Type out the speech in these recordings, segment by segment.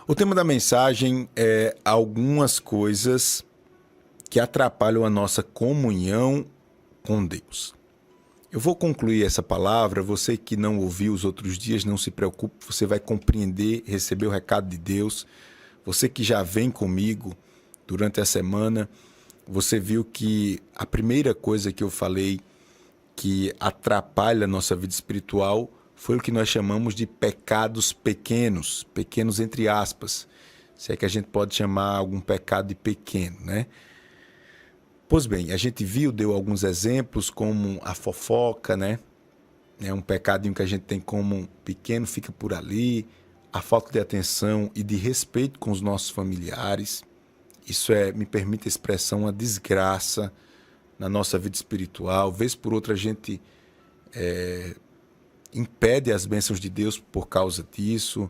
O tema da mensagem é algumas coisas que atrapalham a nossa comunhão com Deus. Eu vou concluir essa palavra. Você que não ouviu os outros dias, não se preocupe, você vai compreender, receber o recado de Deus. Você que já vem comigo durante a semana, você viu que a primeira coisa que eu falei que atrapalha a nossa vida espiritual foi o que nós chamamos de pecados pequenos, pequenos entre aspas, se é que a gente pode chamar algum pecado de pequeno, né? Pois bem, a gente deu alguns exemplos como a fofoca, né? É um pecadinho que a gente tem como pequeno, fica por ali, a falta de atenção e de respeito com os nossos familiares. Isso é, me permite a expressão, uma desgraça na nossa vida espiritual. Vez por outra a gente impede as bênçãos de Deus por causa disso.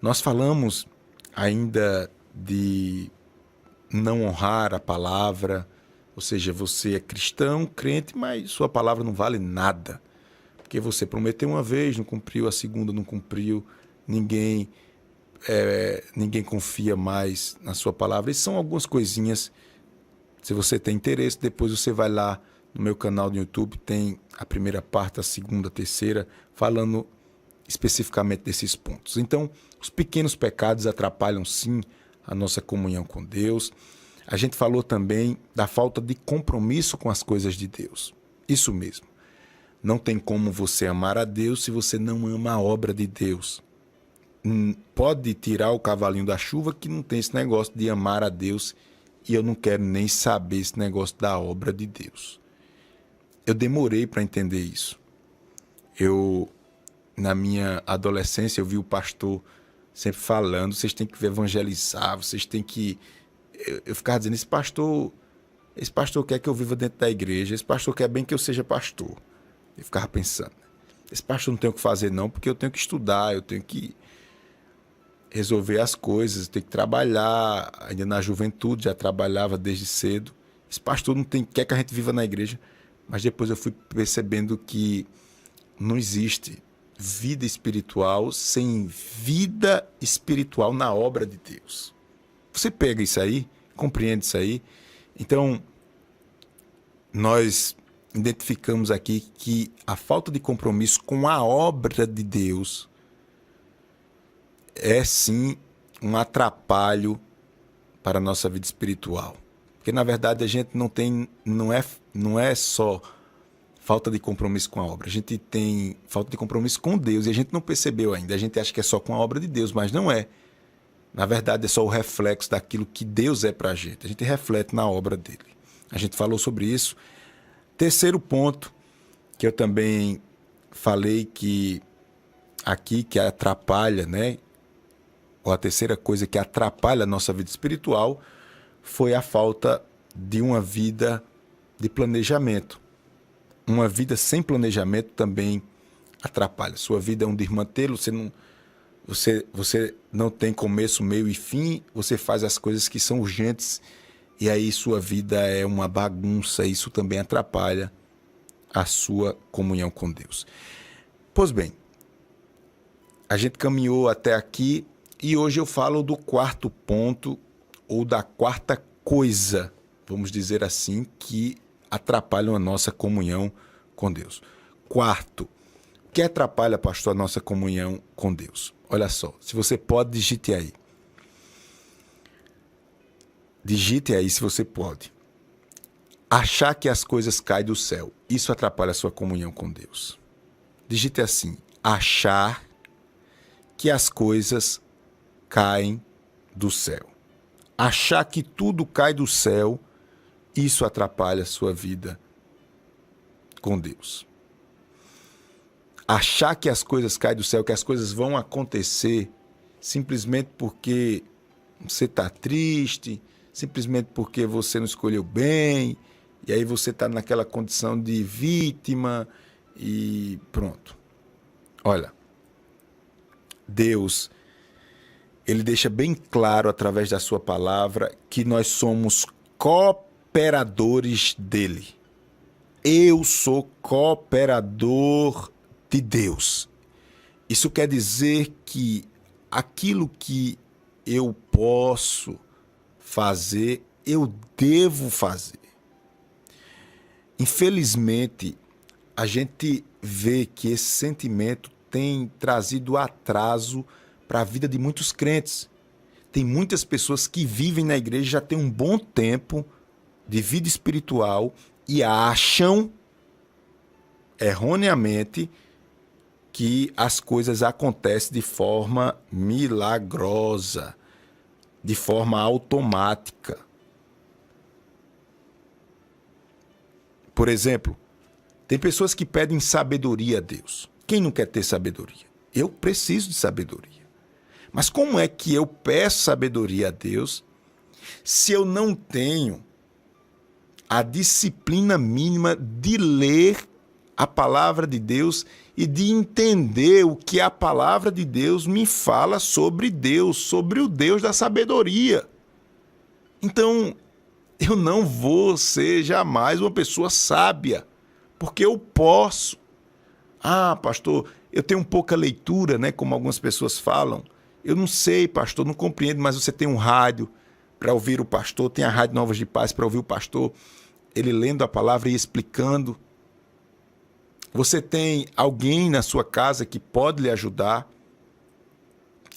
Nós falamos ainda de não honrar a palavra, ou seja, você é cristão, crente, mas sua palavra não vale nada. Porque você prometeu uma vez, não cumpriu, a segunda não cumpriu, ninguém confia mais na sua palavra. E são algumas coisinhas. Se você tem interesse, depois você vai lá no meu canal do YouTube, tem a primeira parte, a segunda, a terceira, falando especificamente desses pontos. Então, os pequenos pecados atrapalham sim a nossa comunhão com Deus. A gente falou também da falta de compromisso com as coisas de Deus. Isso mesmo. Não tem como você amar a Deus se você não ama a obra de Deus. Pode tirar o cavalinho da chuva que não tem esse negócio de amar a Deus, e eu não quero nem saber esse negócio da obra de Deus. Eu demorei para entender isso. Na minha adolescência, eu vi o pastor sempre falando, vocês têm que evangelizar, vocês têm que... Eu ficava dizendo, esse pastor quer que eu viva dentro da igreja, esse pastor quer bem que eu seja pastor. Eu ficava pensando, esse pastor não tem o que fazer não, porque eu tenho que estudar, eu tenho que resolver as coisas, eu tenho que trabalhar. Ainda na juventude já trabalhava desde cedo. Esse pastor não quer que a gente viva na igreja. Mas depois eu fui percebendo que não existe vida espiritual sem vida espiritual na obra de Deus. Você pega isso aí, compreende isso aí. Então, nós identificamos aqui que a falta de compromisso com a obra de Deus é sim um atrapalho para a nossa vida espiritual. Porque na verdade a gente não é só falta de compromisso com a obra, a gente tem falta de compromisso com Deus e a gente não percebeu ainda. A gente acha que é só com a obra de Deus, mas não é. Na verdade é só o reflexo daquilo que Deus é para a gente reflete na obra dele. A gente falou sobre isso. Terceiro ponto que eu também falei que atrapalha, né? Ou a terceira coisa que atrapalha a nossa vida espiritual foi a falta de uma vida de planejamento. Uma vida sem planejamento também atrapalha. Sua vida é um desmantelo, você não tem começo, meio e fim, você faz as coisas que são urgentes e aí sua vida é uma bagunça. Isso também atrapalha a sua comunhão com Deus. Pois bem, a gente caminhou até aqui e hoje eu falo do quarto ponto, ou da quarta coisa, vamos dizer assim, que atrapalham a nossa comunhão com Deus. Quarto, o que atrapalha, pastor, a nossa comunhão com Deus? Olha só, se você pode, digite aí. Digite aí se você pode. Achar que as coisas caem do céu, isso atrapalha a sua comunhão com Deus. Digite assim, achar que as coisas caem do céu. Achar que tudo cai do céu, isso atrapalha a sua vida com Deus. Achar que as coisas caem do céu, que as coisas vão acontecer simplesmente porque você está triste, simplesmente porque você não escolheu bem, e aí você está naquela condição de vítima e pronto. Olha, Deus, ele deixa bem claro através da sua palavra que nós somos cooperadores dele. Eu sou cooperador de Deus. Isso quer dizer que aquilo que eu posso fazer, eu devo fazer. Infelizmente, a gente vê que esse sentimento tem trazido atraso para a vida de muitos crentes. Tem muitas pessoas que vivem na igreja já tem um bom tempo de vida espiritual e acham erroneamente que as coisas acontecem de forma milagrosa, de forma automática. Por exemplo, tem pessoas que pedem sabedoria a Deus. Quem não quer ter sabedoria? Eu preciso de sabedoria. Mas como é que eu peço sabedoria a Deus se eu não tenho a disciplina mínima de ler a palavra de Deus e de entender o que a palavra de Deus me fala sobre Deus, sobre o Deus da sabedoria? Então, eu não vou ser jamais uma pessoa sábia, porque eu posso. Ah, pastor, eu tenho pouca leitura, né? Como algumas pessoas falam. Eu não sei, pastor, não compreendo, mas você tem um rádio para ouvir o pastor, tem a Rádio Novas de Paz para ouvir o pastor, ele lendo a palavra e explicando. Você tem alguém na sua casa que pode lhe ajudar.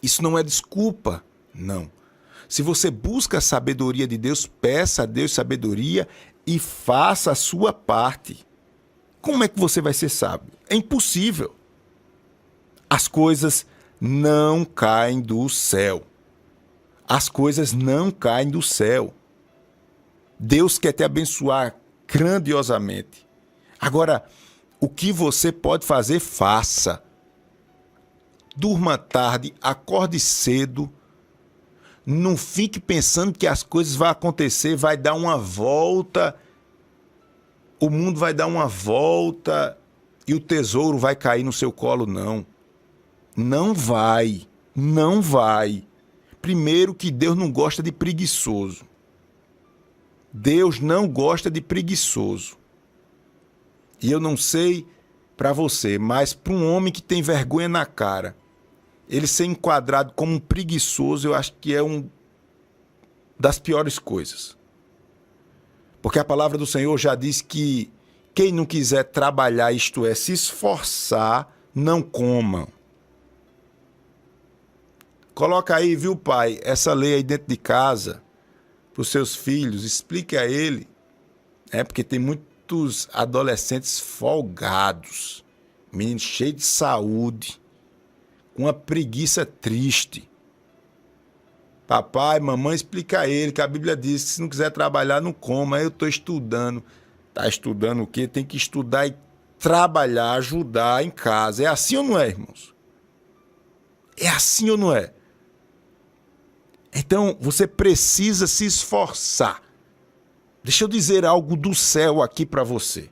Isso não é desculpa, não. Se você busca a sabedoria de Deus, peça a Deus sabedoria e faça a sua parte. Como é que você vai ser sábio? É impossível. As coisas não caem do céu. As coisas não caem do céu. Deus quer te abençoar grandiosamente. Agora, o que você pode fazer, faça. Durma tarde, acorde cedo. Não fique pensando que as coisas vão acontecer, vai dar uma volta, o mundo vai dar uma volta e o tesouro vai cair no seu colo, não. Não vai, não vai. Primeiro que Deus não gosta de preguiçoso. Deus não gosta de preguiçoso. E eu não sei para você, mas para um homem que tem vergonha na cara, ele ser enquadrado como um preguiçoso, eu acho que é uma das piores coisas. Porque a palavra do Senhor já diz que quem não quiser trabalhar, isto é, se esforçar, não coma. Coloca aí, viu, pai, essa lei aí dentro de casa, para os seus filhos, explique a ele. Porque tem muitos adolescentes folgados, meninos cheios de saúde, com uma preguiça triste. Papai, mamãe, explica a ele que a Bíblia diz que se não quiser trabalhar, não coma. Eu estou estudando. Está estudando o quê? Tem que estudar e trabalhar, ajudar em casa. É assim ou não é, irmãos? É assim ou não é? Então, você precisa se esforçar. Deixa eu dizer algo do céu aqui para você.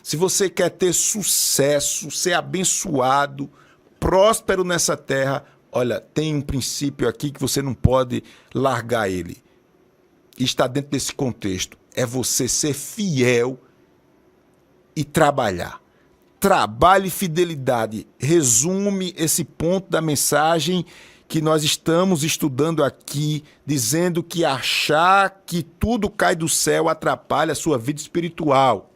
Se você quer ter sucesso, ser abençoado, próspero nessa terra, olha, tem um princípio aqui que você não pode largar ele. E está dentro desse contexto. É você ser fiel e trabalhar. Trabalho e fidelidade. Resume esse ponto da mensagem que nós estamos estudando aqui, dizendo que achar que tudo cai do céu atrapalha a sua vida espiritual.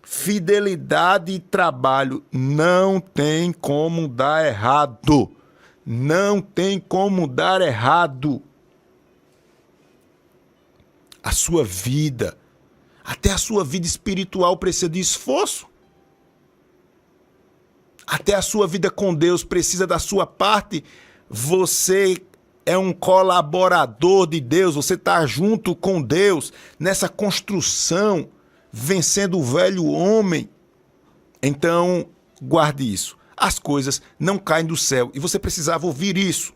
Fidelidade e trabalho não tem como dar errado. Não tem como dar errado. A sua vida, até a sua vida espiritual precisa de esforço. Até a sua vida com Deus precisa da sua parte. Você é um colaborador de Deus, você está junto com Deus nessa construção, vencendo o velho homem. Então, guarde isso. As coisas não caem do céu. E você precisava ouvir isso.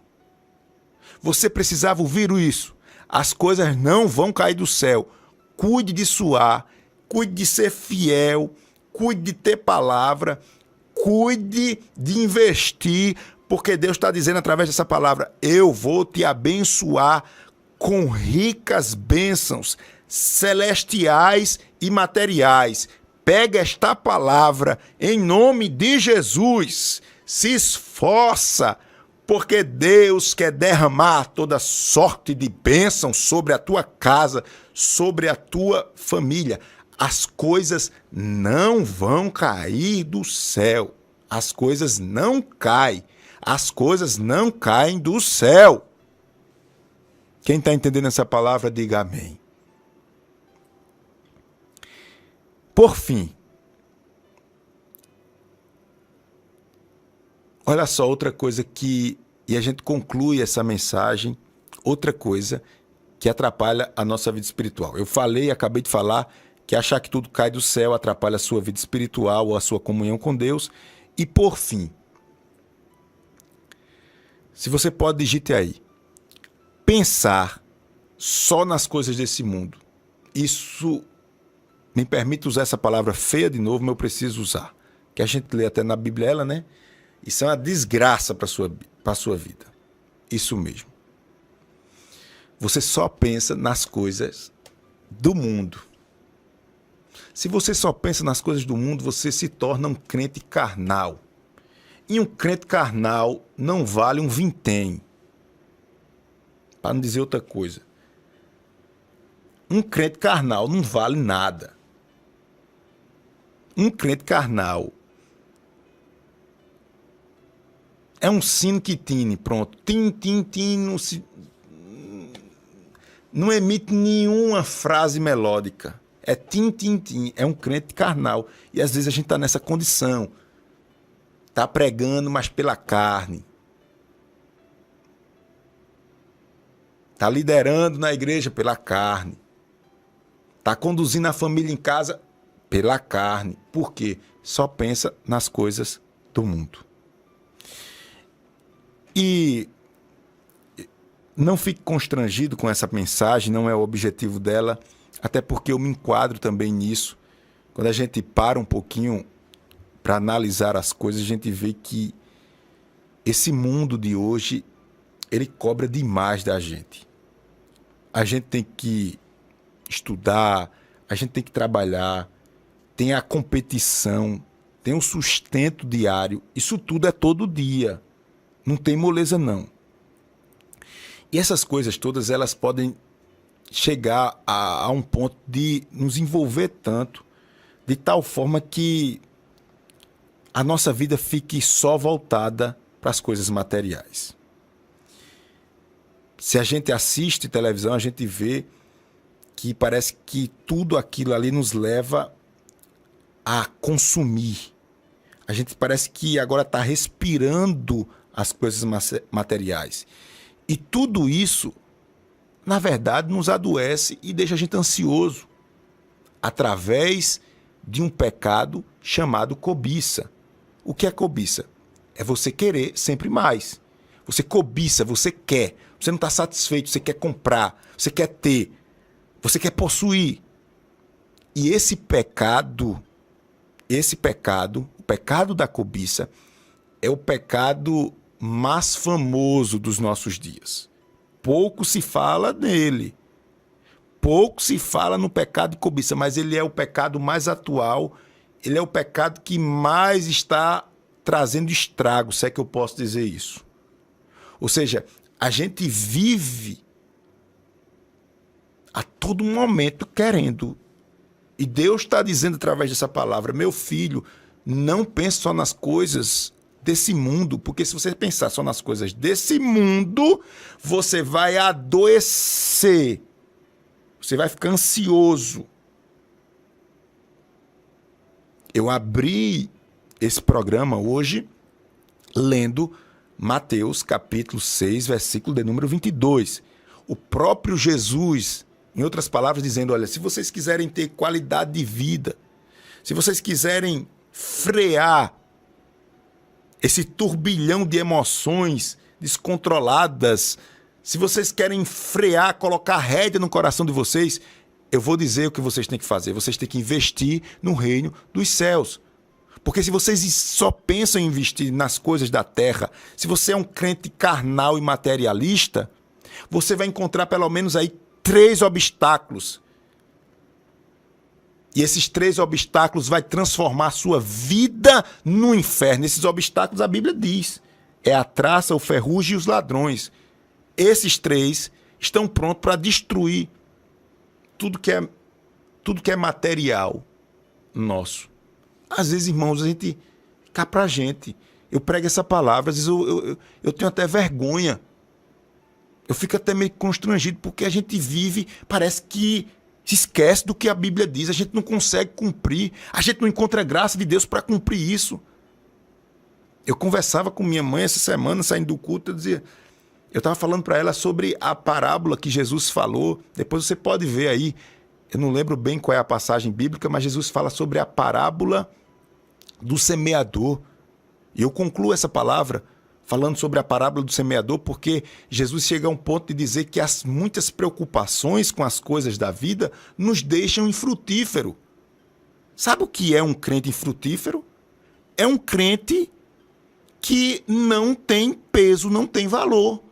Você precisava ouvir isso. As coisas não vão cair do céu. Cuide de suar, cuide de ser fiel, cuide de ter palavra, cuide de investir, porque Deus está dizendo através dessa palavra, eu vou te abençoar com ricas bênçãos celestiais e materiais. Pega esta palavra em nome de Jesus, se esforça, porque Deus quer derramar toda sorte de bênção sobre a tua casa, sobre a tua família. As coisas não vão cair do céu. As coisas não caem. As coisas não caem do céu. Quem está entendendo essa palavra, diga amém. Por fim, olha só outra coisa e a gente conclui essa mensagem, outra coisa que atrapalha a nossa vida espiritual. Eu acabei de falar, que achar que tudo cai do céu atrapalha a sua vida espiritual ou a sua comunhão com Deus. E por fim, se você pode, digite aí, pensar só nas coisas desse mundo. Isso, me permite usar essa palavra feia de novo, mas eu preciso usar. Que a gente lê até na Bíblia, ela, né? Isso é uma desgraça para a sua vida. Isso mesmo. Você só pensa nas coisas do mundo. Se você só pensa nas coisas do mundo, você se torna um crente carnal. E um crente carnal não vale um vintém. Para não dizer outra coisa. Um crente carnal não vale nada. Um crente carnal é um sino que tine, pronto. Tim, tim, tim, não emite nenhuma frase melódica. É tim, tim, tim. É um crente carnal. E às vezes a gente está nessa condição. Está pregando, mas pela carne. Está liderando na igreja pela carne. Está conduzindo a família em casa pela carne. Por quê? Só pensa nas coisas do mundo. E não fique constrangido com essa mensagem, não é o objetivo dela, até porque eu me enquadro também nisso. Quando a gente para um pouquinho para analisar as coisas, a gente vê que esse mundo de hoje, ele cobra demais da gente. A gente tem que estudar, a gente tem que trabalhar, tem a competição, tem o sustento diário, isso tudo é todo dia. Não tem moleza, não. E essas coisas todas, elas podem chegar a um ponto de nos envolver tanto, de tal forma que a nossa vida fique só voltada para as coisas materiais. Se a gente assiste televisão, a gente vê que parece que tudo aquilo ali nos leva a consumir. A gente parece que agora está respirando as coisas materiais. E tudo isso, na verdade, nos adoece e deixa a gente ansioso, através de um pecado chamado cobiça. O que é cobiça? É você querer sempre mais. Você cobiça, você quer. Você não está satisfeito, você quer comprar, você quer ter, você quer possuir. E esse pecado, o pecado da cobiça, é o pecado mais famoso dos nossos dias. Pouco se fala nele. Pouco se fala no pecado de cobiça, mas ele é o pecado mais atual, ele é o pecado que mais está trazendo estrago, se é que eu posso dizer isso. Ou seja, a gente vive a todo momento querendo. E Deus está dizendo através dessa palavra, meu filho, não pense só nas coisas desse mundo, porque se você pensar só nas coisas desse mundo, você vai adoecer. Você vai ficar ansioso. Eu abri esse programa hoje lendo Mateus capítulo 6, versículo de número 22. O próprio Jesus, em outras palavras, dizendo, olha, se vocês quiserem ter qualidade de vida, se vocês quiserem frear esse turbilhão de emoções descontroladas, se vocês querem frear, colocar rédea no coração de vocês, eu vou dizer o que vocês têm que fazer. Vocês têm que investir no reino dos céus. Porque se vocês só pensam em investir nas coisas da terra, se você é um crente carnal e materialista, você vai encontrar pelo menos aí 3 obstáculos. E esses 3 obstáculos vai transformar a sua vida no inferno. Esses obstáculos a Bíblia diz é a traça, o ferrugem e os ladrões. Esses três estão prontos para destruir tudo que é material nosso. Às vezes, irmãos, a gente cá pra gente. Eu prego essa palavra, às vezes eu tenho até vergonha. Eu fico até meio constrangido, porque a gente vive, parece que se esquece do que a Bíblia diz. A gente não consegue cumprir. A gente não encontra graça de Deus para cumprir isso. Eu conversava com minha mãe essa semana, saindo do culto, eu estava falando para ela sobre a parábola que Jesus falou. Depois você pode ver aí. Eu não lembro bem qual é a passagem bíblica, mas Jesus fala sobre a parábola do semeador. E eu concluo essa palavra falando sobre a parábola do semeador, porque Jesus chega a um ponto de dizer que as muitas preocupações com as coisas da vida nos deixam infrutífero. Sabe o que é um crente infrutífero? É um crente que não tem peso, não tem valor.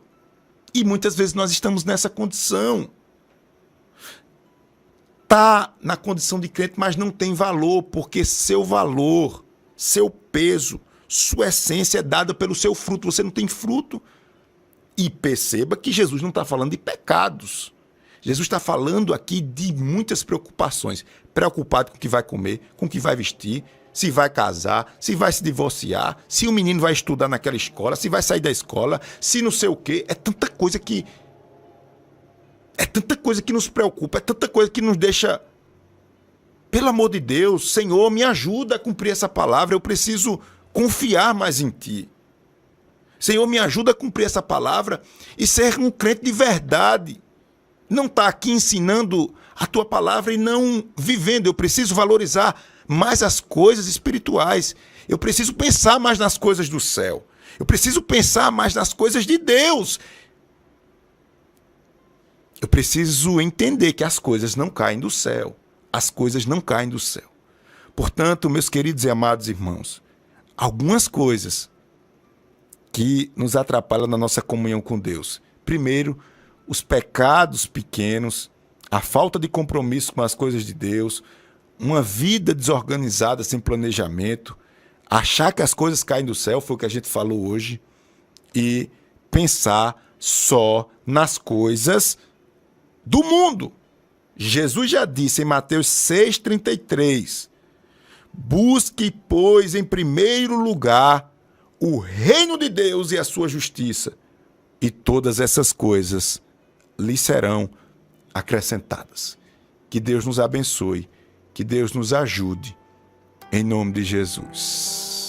E muitas vezes nós estamos nessa condição. Está na condição de crente, mas não tem valor, porque seu valor, seu peso, sua essência é dada pelo seu fruto. Você não tem fruto. E perceba que Jesus não está falando de pecados. Jesus está falando aqui de muitas preocupações. Preocupado com o que vai comer, com o que vai vestir, se vai casar, se vai se divorciar, se o menino vai estudar naquela escola, se vai sair da escola, se não sei o quê. É tanta coisa que nos preocupa, é tanta coisa que nos deixa... Pelo amor de Deus, Senhor, me ajuda a cumprir essa palavra. Eu preciso confiar mais em Ti. Senhor, me ajuda a cumprir essa palavra e ser um crente de verdade. Não estar aqui ensinando a Tua palavra e não vivendo. Eu preciso valorizar mais as coisas espirituais. Eu preciso pensar mais nas coisas do céu. Eu preciso pensar mais nas coisas de Deus. Eu preciso entender que as coisas não caem do céu. As coisas não caem do céu. Portanto, meus queridos e amados irmãos, algumas coisas que nos atrapalham na nossa comunhão com Deus. Primeiro, os pecados pequenos, a falta de compromisso com as coisas de Deus, uma vida desorganizada sem planejamento, achar que as coisas caem do céu, foi o que a gente falou hoje, e pensar só nas coisas do mundo. Jesus já disse em Mateus 6,33, busque, pois, em primeiro lugar o reino de Deus e a sua justiça, e todas essas coisas lhe serão acrescentadas. Que Deus nos abençoe, que Deus nos ajude, em nome de Jesus.